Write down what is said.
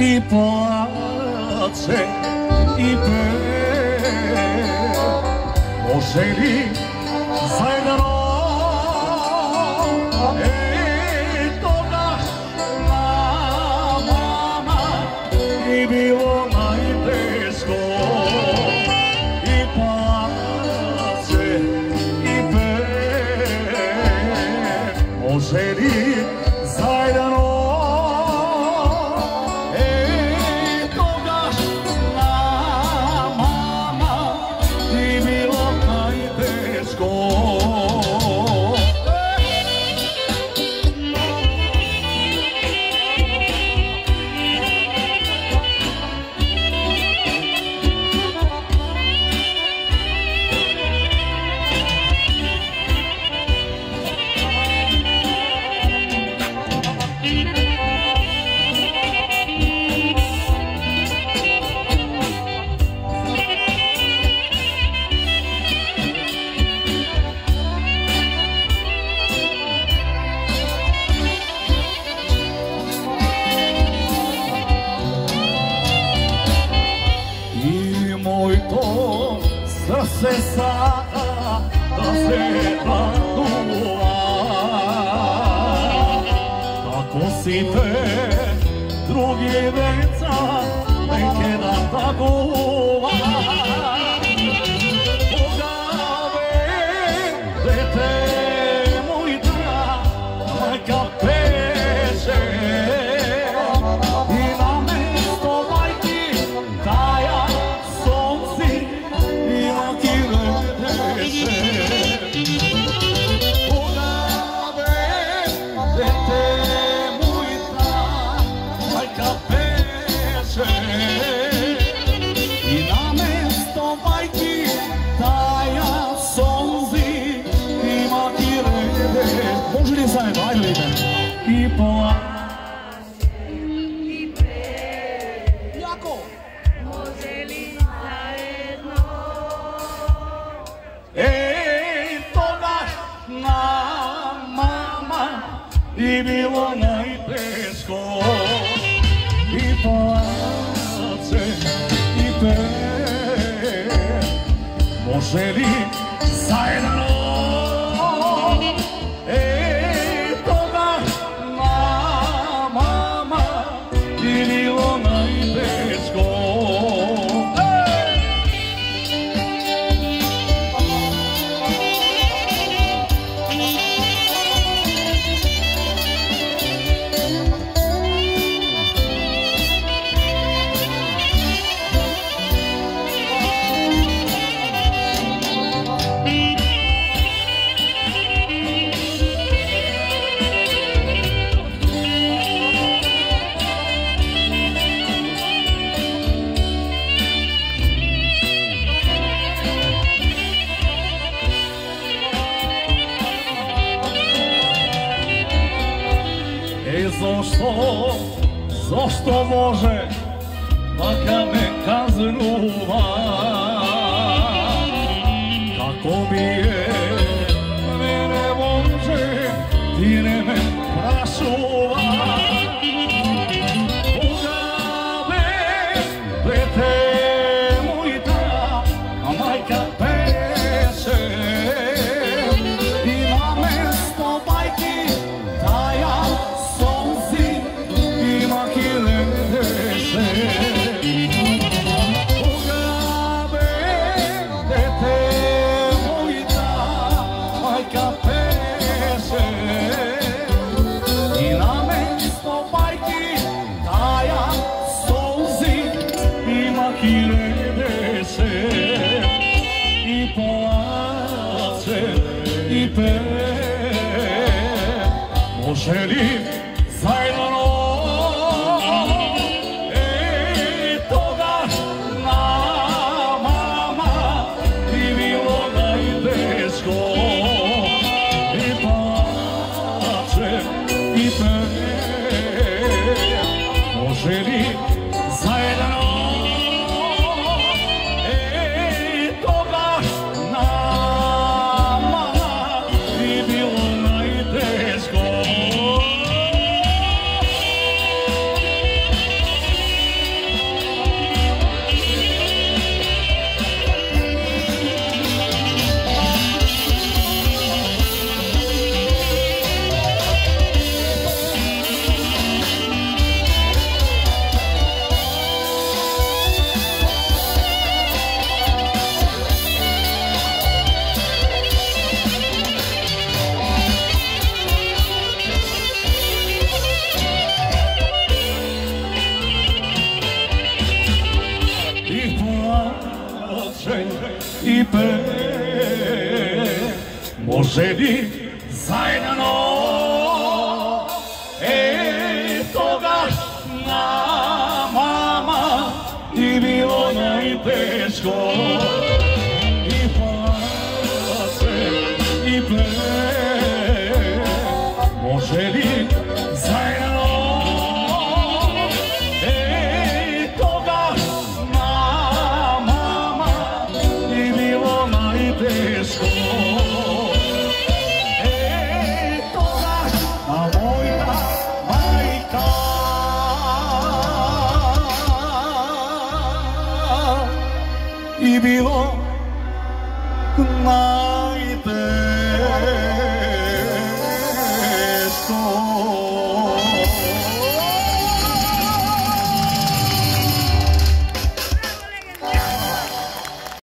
i plače i peje. Može li zajedno toga nama i bilo najteško i plače i peje. Može li zajedno srce sada da se raduva. Kako si te drugi deca neke da taguva. Pogave dete moj da neka peše i na mesto majki daja sonci i može li zajedno, ajde vidite. I plače i peje. Jako! Može li zajedno? Ej, toga nama i bilo najteško. I plače i peje. Može li zajedno? Zašto može baka me kaznuva? Kako mi je mene može ti ne me prašuva? Pogave dete moj da majka peše i na mesto bajki daja sonci i makile deše. Pogave dete moj da majka peše i na mesto bajki daja sonci i makile deše. I plače i peje. Može li zajedno toga nama i bilo najteško. I plače i peje. Može li zajedno toga nama i bilo najteško. Može li zajedno eto ga na mama i bilo najteško i plase i ple može li zajedno eto ga na mama i bilo najteško i bilo na